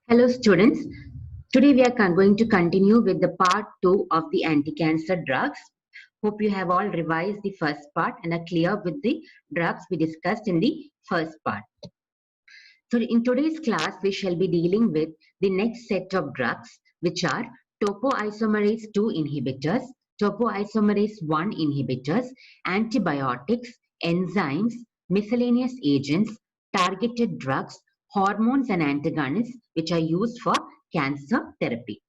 Hello students, today we are going to continue with the part 2 of the anti-cancer drugs. Hope you have all revised the first part and are clear with the drugs we discussed in the first part. So in today's class, we shall be dealing with the next set of drugs, which are topoisomerase 2 inhibitors, topoisomerase 1 inhibitors, antibiotics, enzymes, miscellaneous agents, targeted drugs, hormones and antagonists, which are used for cancer therapy.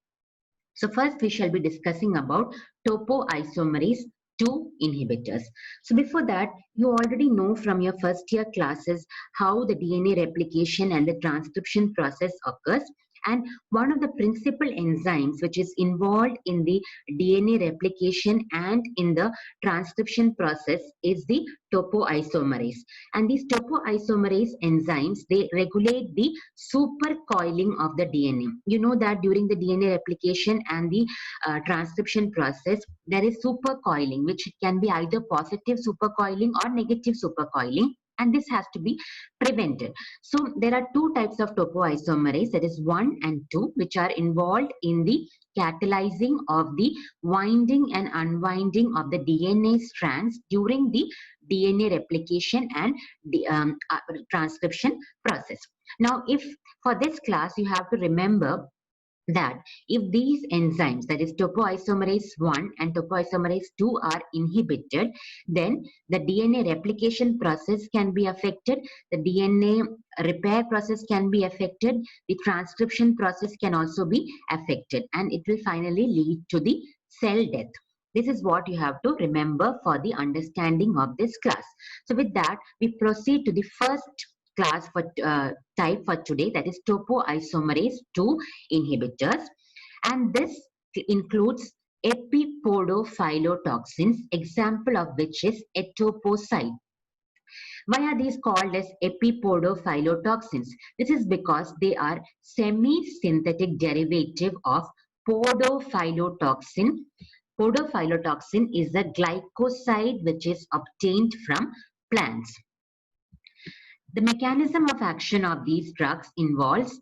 So first we shall be discussing about topoisomerase 2 inhibitors. So before that, you already know from your first year classes how the DNA replication and the transcription process occurs. And one of the principal enzymes which is involved in the DNA replication and in the transcription process is the topoisomerase. And these topoisomerase enzymes, they regulate the supercoiling of the DNA. You know that during the DNA replication and the transcription process, there is supercoiling, which can be either positive supercoiling or negative supercoiling, and this has to be prevented. So there are two types of topoisomerase, that is 1 and 2, which are involved in the catalyzing of the winding and unwinding of the DNA strands during the DNA replication and the transcription process. Now, if for this class you have to remember that if these enzymes, that is topoisomerase 1 and topoisomerase 2, are inhibited, then the DNA replication process can be affected, the DNA repair process can be affected, the transcription process can also be affected, and it will finally lead to the cell death. This is what you have to remember for the understanding of this class. So with that, we proceed to the first class for type for today, that is topoisomerase 2 inhibitors, and this includes epipodophylotoxins, example of which is etoposide. Why are these called as epipodophylotoxins? This is because they are semi-synthetic derivative of podophylotoxin. Podophylotoxin is a glycoside which is obtained from plants. The mechanism of action of these drugs involves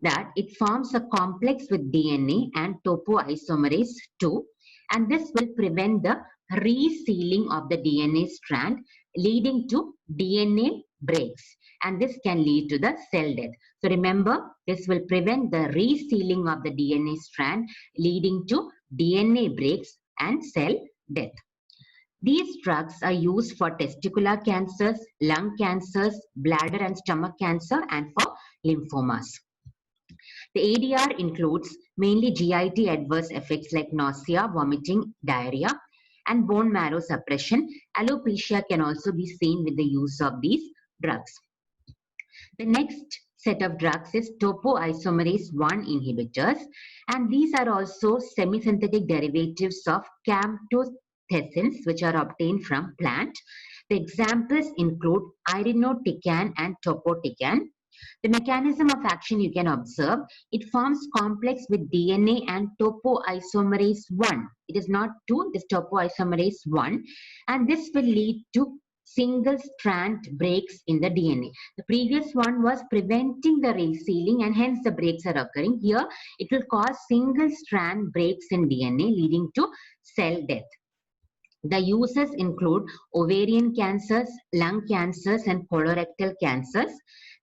that it forms a complex with DNA and topoisomerase 2, and this will prevent the resealing of the DNA strand, leading to DNA breaks, and this can lead to the cell death. So remember, this will prevent the resealing of the DNA strand, leading to DNA breaks and cell death. These drugs are used for testicular cancers, lung cancers, bladder and stomach cancer, and for lymphomas. The ADR includes mainly GIT adverse effects like nausea, vomiting, diarrhea, and bone marrow suppression. Alopecia can also be seen with the use of these drugs. The next set of drugs is topoisomerase 1 inhibitors, and these are also semi-synthetic derivatives of camptothecins, which are obtained from plant. The examples include irinotecan and topotecan. The mechanism of action you can observe, it forms complex with DNA and topoisomerase 1. It is not 2, it is topoisomerase 1, and this will lead to single strand breaks in the DNA. The previous one was preventing the resealing, and hence the breaks are occurring. Here it will cause single strand breaks in DNA, leading to cell death. The uses include ovarian cancers, lung cancers, and colorectal cancers.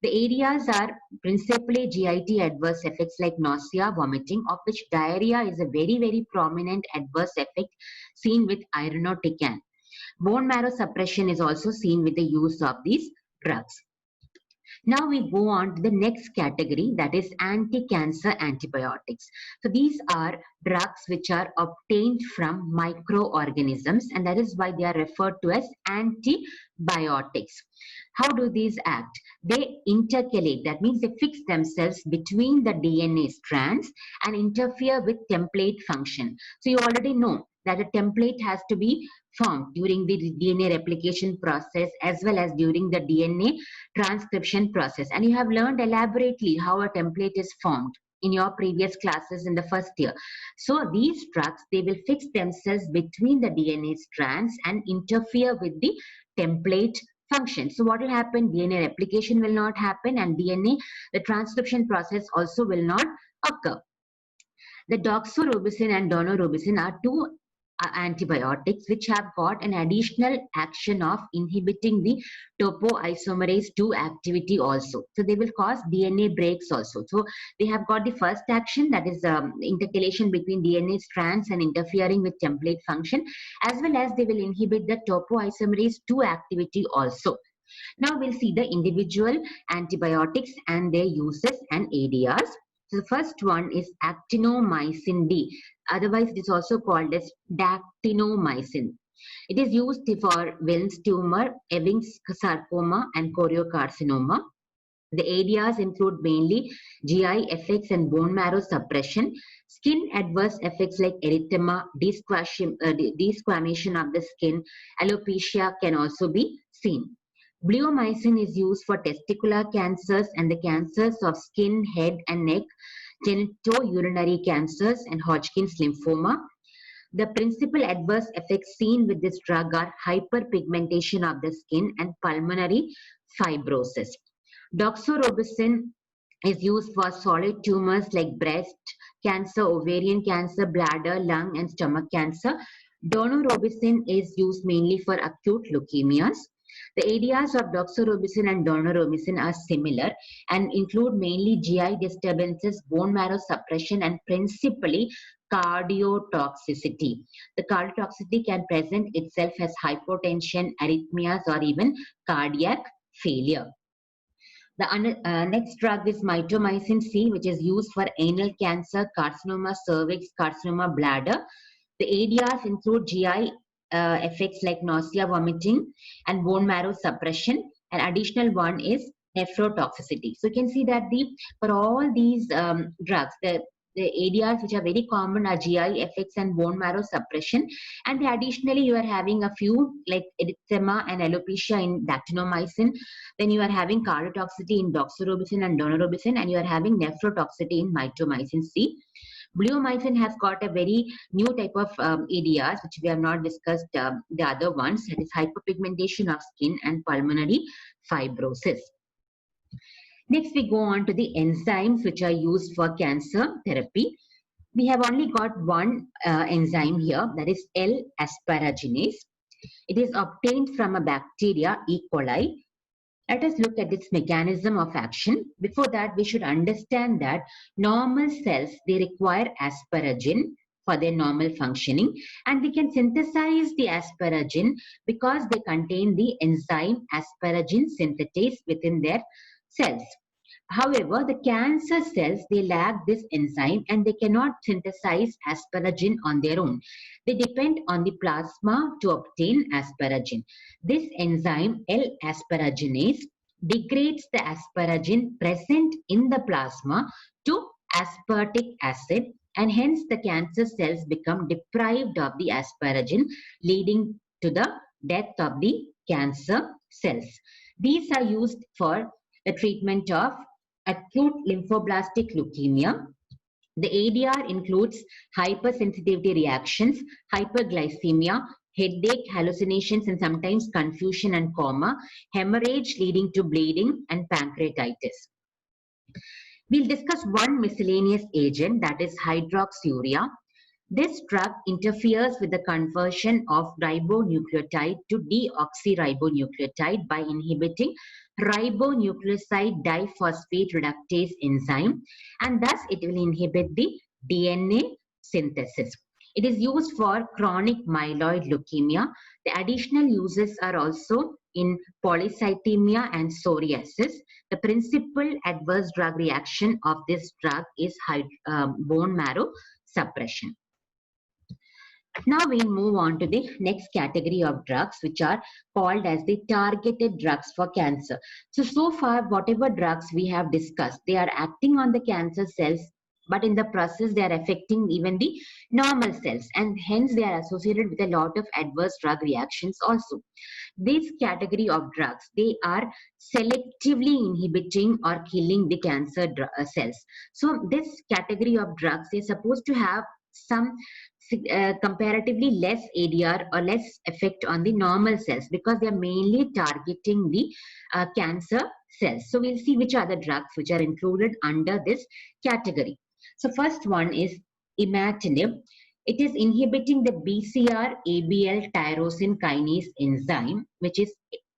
The areas are principally GIT adverse effects like nausea, vomiting, of which diarrhea is a very, very prominent adverse effect seen with irinotecan. Bone marrow suppression is also seen with the use of these drugs. Now we go on to the next category, that is anti-cancer antibiotics. So these are drugs which are obtained from microorganisms, and that is why they are referred to as antibiotics. How do these act? They intercalate, that means they fix themselves between the DNA strands and interfere with template function. So you already know that a template has to be formed during the DNA replication process as well as during the DNA transcription process, and you have learned elaborately how a template is formed in your previous classes in the first year. So these drugs, they will fix themselves between the DNA strands and interfere with the template function. So what will happen? DNA replication will not happen, and DNA, the transcription process also will not occur. The doxorubicin and daunorubicin are two antibiotics which have got an additional action of inhibiting the topoisomerase 2 activity also. So they will cause DNA breaks also. So they have got the first action, that is intercalation between DNA strands and interfering with template function, as well as they will inhibit the topoisomerase 2 activity also. Now we'll see the individual antibiotics and their uses and areas. So the first one is actinomycin D. Otherwise, it is also called as dactinomycin. It is used for Wilms tumor, Ewing's sarcoma, and choriocarcinoma. The areas include mainly GI effects and bone marrow suppression, skin adverse effects like erythema, desquamation of the skin, alopecia can also be seen. Bleomycin is used for testicular cancers and the cancers of skin, head and neck, genitourinary cancers and Hodgkin's lymphoma. The principal adverse effects seen with this drug are hyperpigmentation of the skin and pulmonary fibrosis. Doxorubicin is used for solid tumors like breast cancer, ovarian cancer, bladder, lung and stomach cancer. Daunorubicin is used mainly for acute leukemias. The areas of doxorubicin and daunorubicin are similar and include mainly GI disturbances, bone marrow suppression, and principally cardiotoxicity. The cardiotoxicity can present itself as hypotension, arrhythmias, or even cardiac failure. The next drug is mitomycin C, which is used for anal cancer, carcinoma cervix, carcinoma bladder. The areas include GI effects like nausea, vomiting, and bone marrow suppression. An additional one is nephrotoxicity. So you can see that for all these drugs, the areas which are very common are GI effects and bone marrow suppression. And additionally, you are having a few like erythema and alopecia in dactinomycin. Then you are having cardiotoxicity in doxorubicin and daunorubicin, and you are having nephrotoxicity in mitomycin C. Bleomycin has got a very new type of areas which we have not discussed the other ones, that is hyperpigmentation of skin and pulmonary fibrosis. Next, we go on to the enzymes which are used for cancer therapy. We have only got one enzyme here, that is L-asparaginase. It is obtained from a bacteria, E. coli. Let us look at its mechanism of action. Before that, we should understand that normal cells, they require asparagine for their normal functioning, and we can synthesize the asparagine because they contain the enzyme asparagine synthetase within their cells. However, the cancer cells, they lack this enzyme and they cannot synthesize asparagine on their own. They depend on the plasma to obtain asparagine. This enzyme, L-asparaginase, degrades the asparagine present in the plasma to aspartic acid, and hence the cancer cells become deprived of the asparagine, leading to the death of the cancer cells. These are used for the treatment of acute lymphoblastic leukemia. The ADR includes hypersensitivity reactions, hyperglycemia, headache, hallucinations, and sometimes confusion and coma, hemorrhage leading to bleeding, and pancreatitis. We'll discuss one miscellaneous agent, that is hydroxyurea. This drug interferes with the conversion of ribonucleotide to deoxyribonucleotide by inhibiting ribonucleoside diphosphate reductase enzyme, and thus it will inhibit the DNA synthesis. It is used for chronic myeloid leukemia. The additional uses are also in polycythemia and psoriasis. The principal adverse drug reaction of this drug is bone marrow suppression. Now we move on to the next category of drugs, which are called as the targeted drugs for cancer. So far, whatever drugs we have discussed, they are acting on the cancer cells, but in the process, they are affecting even the normal cells, and hence they are associated with a lot of adverse drug reactions also. This category of drugs, they are selectively inhibiting or killing the cancer cells. So this category of drugs is supposed to have some comparatively less ADR or less effect on the normal cells because they are mainly targeting the cancer cells. So we'll see which are the drugs which are included under this category. So first one is imatinib. It is inhibiting the BCR-ABL tyrosine kinase enzyme, which is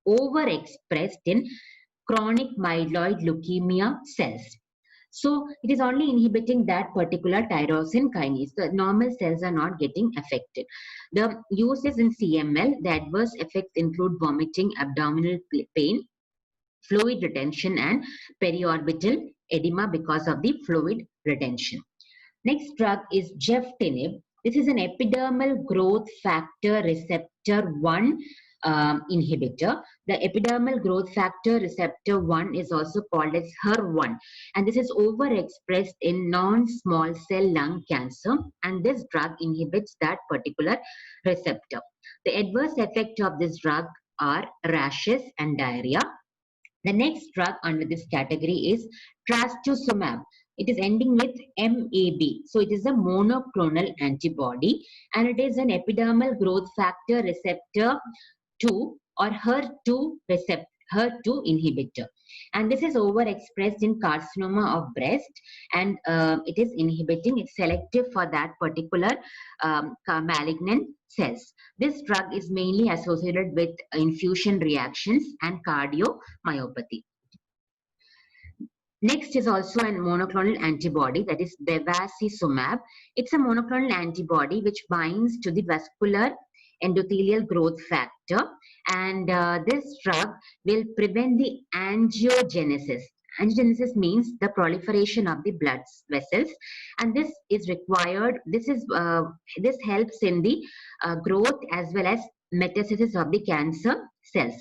overexpressed in chronic myeloid leukemia cells. So it is only inhibiting that particular tyrosine kinase. The normal cells are not getting affected. The uses in CML, the adverse effects include vomiting, abdominal pain, fluid retention, and periorbital edema because of the fluid retention. Next drug is geftinib. This is an epidermal growth factor receptor 1 inhibitor. The epidermal growth factor receptor 1 is also called as HER1, and this is overexpressed in non-small cell lung cancer, and this drug inhibits that particular receptor. The adverse effect of this drug are rashes and diarrhea. The next drug under this category is trastuzumab. It is ending with MAB. So it is a monoclonal antibody, and it is an epidermal growth factor receptor 2 or HER2 inhibitor. And this is overexpressed in carcinoma of breast, and it is inhibiting, it's selective for that particular malignant cells. This drug is mainly associated with infusion reactions and cardiomyopathy. Next is also a monoclonal antibody, that is bevacizumab. It's a monoclonal antibody which binds to the vascular endothelial growth factor, and this drug will prevent the angiogenesis. Angiogenesis means the proliferation of the blood vessels, and this is required. This helps in the growth as well as metastasis of the cancer cells.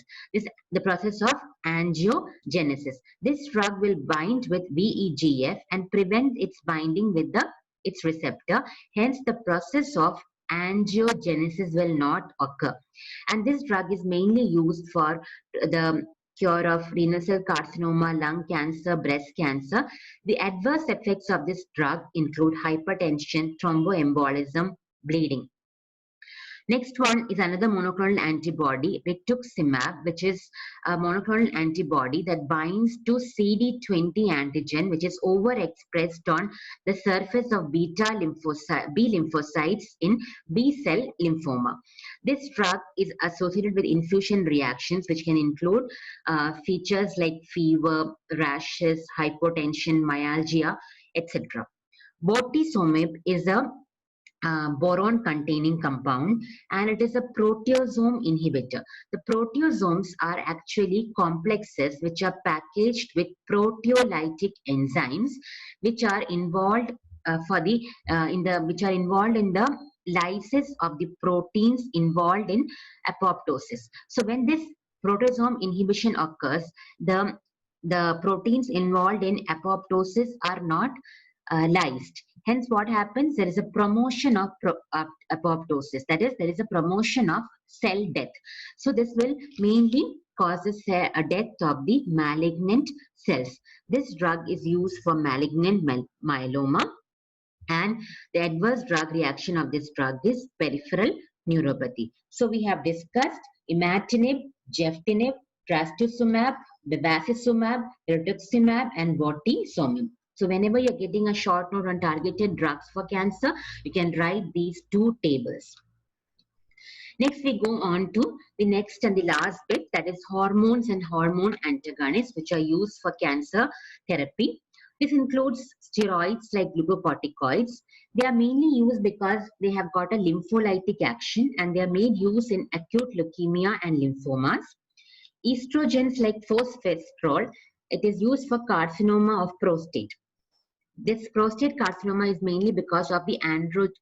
The process of angiogenesis. This drug will bind with VEGF and prevent its binding with its receptor. Hence, the process of angiogenesis will not occur. And this drug is mainly used for the cure of renal cell carcinoma, lung cancer, breast cancer. The adverse effects of this drug include hypertension, thromboembolism, bleeding. Next one is another monoclonal antibody, rituximab, which is a monoclonal antibody that binds to CD20 antigen, which is overexpressed on the surface of B lymphocytes in B-cell lymphoma. This drug is associated with infusion reactions, which can include features like fever, rashes, hypotension, myalgia, etc. Bortezomib is a boron containing compound, and it is a proteasome inhibitor. The proteasomes are actually complexes which are packaged with proteolytic enzymes which are involved in the lysis of the proteins involved in apoptosis. So when this proteasome inhibition occurs, the proteins involved in apoptosis are not lysed. Hence, what happens? There is a promotion of apoptosis. That is, there is a promotion of cell death. So this will mainly cause a death of the malignant cells. This drug is used for malignant myeloma, and the adverse drug reaction of this drug is peripheral neuropathy. So we have discussed imatinib, geftinib, trastuzumab, bevacizumab, rituximab, and bortezomib. So whenever you're getting a short note on targeted drugs for cancer, you can write these two tables. Next, we go on to the next and the last bit, that is hormones and hormone antagonists, which are used for cancer therapy. This includes steroids like glucocorticoids. They are mainly used because they have got a lympholytic action, and they are made use in acute leukemia and lymphomas. Estrogens like phosphestrol, it is used for carcinoma of prostate. This prostate carcinoma is mainly because of the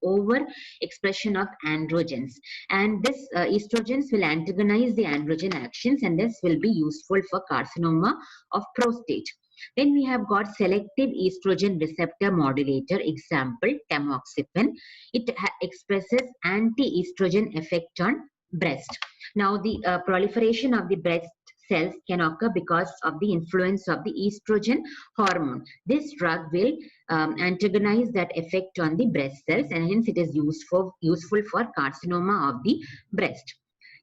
overexpression of androgens, and this estrogens will antagonize the androgen actions, and this will be useful for carcinoma of prostate. Then we have got selective estrogen receptor modulator, example tamoxifen. It expresses anti-estrogen effect on breast. Now the proliferation of the breast cells can occur because of the influence of the estrogen hormone. This drug will antagonize that effect on the breast cells, and hence it is useful for carcinoma of the breast.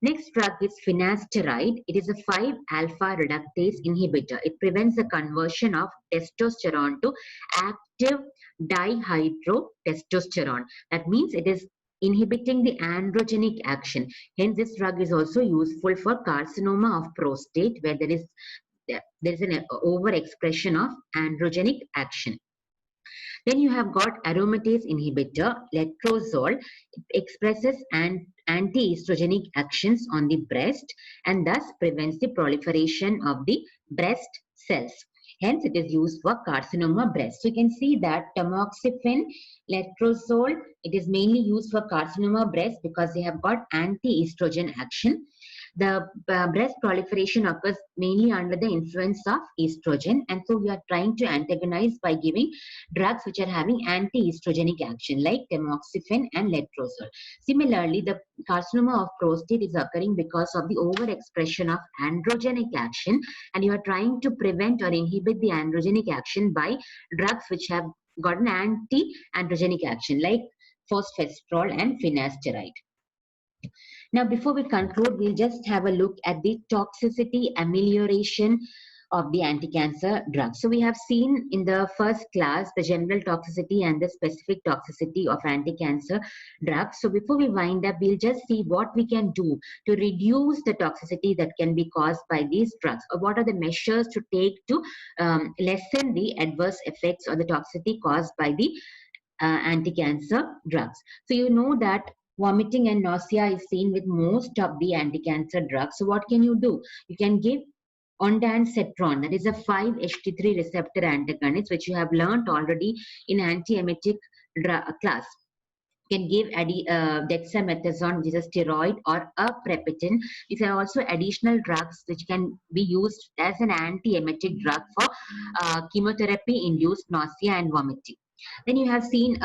Next drug is finasteride. It is a 5-alpha reductase inhibitor. It prevents the conversion of testosterone to active dihydrotestosterone. That means it is inhibiting the androgenic action. Hence, this drug is also useful for carcinoma of prostate, where there is an overexpression of androgenic action. Then you have got aromatase inhibitor, letrozole. It expresses anti-estrogenic actions on the breast and thus prevents the proliferation of the breast cells. Hence, it is used for carcinoma breast. So you can see that tamoxifen, letrozole, it is mainly used for carcinoma breast because they have got anti-estrogen action. The breast proliferation occurs mainly under the influence of estrogen, and so we are trying to antagonize by giving drugs which are having anti-estrogenic action like tamoxifen and letrozole. Similarly, the carcinoma of prostate is occurring because of the overexpression of androgenic action, and you are trying to prevent or inhibit the androgenic action by drugs which have got an anti-androgenic action like phosphestrol and finasteride. Now, before we conclude, we'll just have a look at the toxicity amelioration of the anti-cancer drugs. So we have seen in the first class the general toxicity and the specific toxicity of anti-cancer drugs. So before we wind up, we'll just see what we can do to reduce the toxicity that can be caused by these drugs, or what are the measures to take to lessen the adverse effects or the toxicity caused by the anti-cancer drugs. So you know that vomiting and nausea is seen with most of the anti-cancer drugs. So what can you do? You can give ondansetron, that is a 5-HT3 receptor antagonist, which you have learned already in antiemetic class. You can give dexamethasone, which is a steroid, or aprepitant. These are also additional drugs which can be used as an antiemetic drug for chemotherapy-induced nausea and vomiting. Then you have seen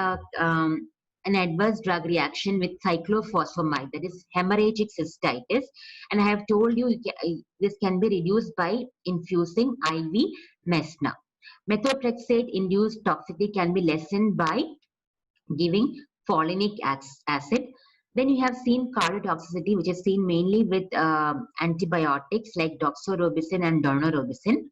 an adverse drug reaction with cyclophosphamide, that is hemorrhagic cystitis, and I have told you this can be reduced by infusing IV mesna. Methotrexate induced toxicity can be lessened by giving folinic acid. Then you have seen cardiotoxicity, which is seen mainly with antibiotics like doxorubicin and daunorubicin,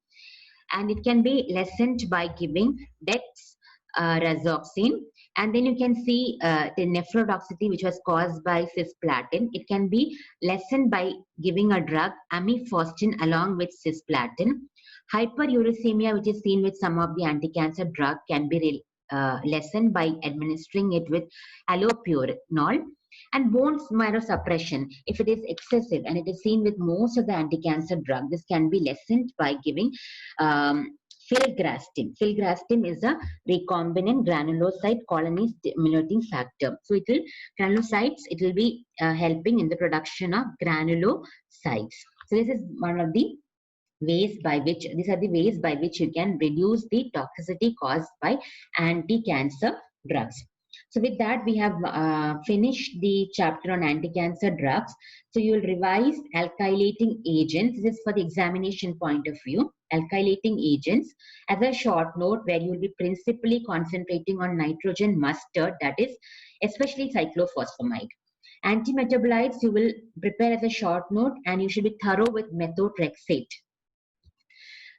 and it can be lessened by giving dexrazoxine. And then you can see the nephrotoxicity, which was caused by cisplatin. It can be lessened by giving a drug amifostine along with cisplatin. Hyperuricemia, which is seen with some of the anti-cancer drug, can be lessened by administering it with allopurinol. And bone marrow suppression, if it is excessive, and it is seen with most of the anti-cancer drug, this can be lessened by giving filgrastim. Filgrastim is a recombinant granulocyte colony stimulating factor. So granulocytes, it will be helping in the production of granulocytes. So this is one of the ways by which, these are the ways by which you can reduce the toxicity caused by anti-cancer drugs. So with that, we have finished the chapter on anti-cancer drugs. So you will revise alkylating agents. This is for the examination point of view. Alkylating agents as a short note, where you will be principally concentrating on nitrogen mustard, that is especially cyclophosphamide. Antimetabolites you will prepare as a short note, and you should be thorough with methotrexate.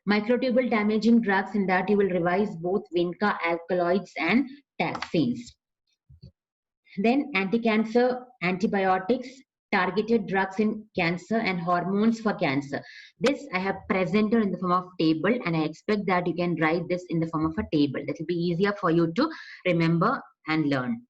Microtubule damaging drugs, in that you will revise both vinca alkaloids and taxanes. Then anti-cancer antibiotics, targeted drugs in cancer, and hormones for cancer. This I have presented in the form of table, and I expect that you can write this in the form of a table. That will be easier for you to remember and learn.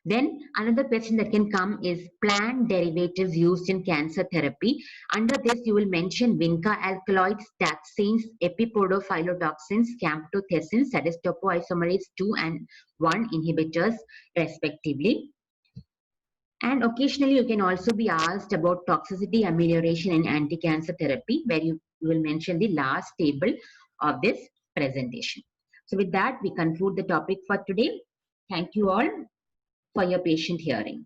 Then another question that can come is plant derivatives used in cancer therapy. Under this, you will mention vinca alkaloids, taxanes, epipodophylltoxins, camptothecins, that is topoisomerase 2 and 1 inhibitors respectively. And occasionally you can also be asked about toxicity amelioration in anti-cancer therapy, where you will mention the last table of this presentation. So with that, we conclude the topic for today. Thank you all for your patient hearing.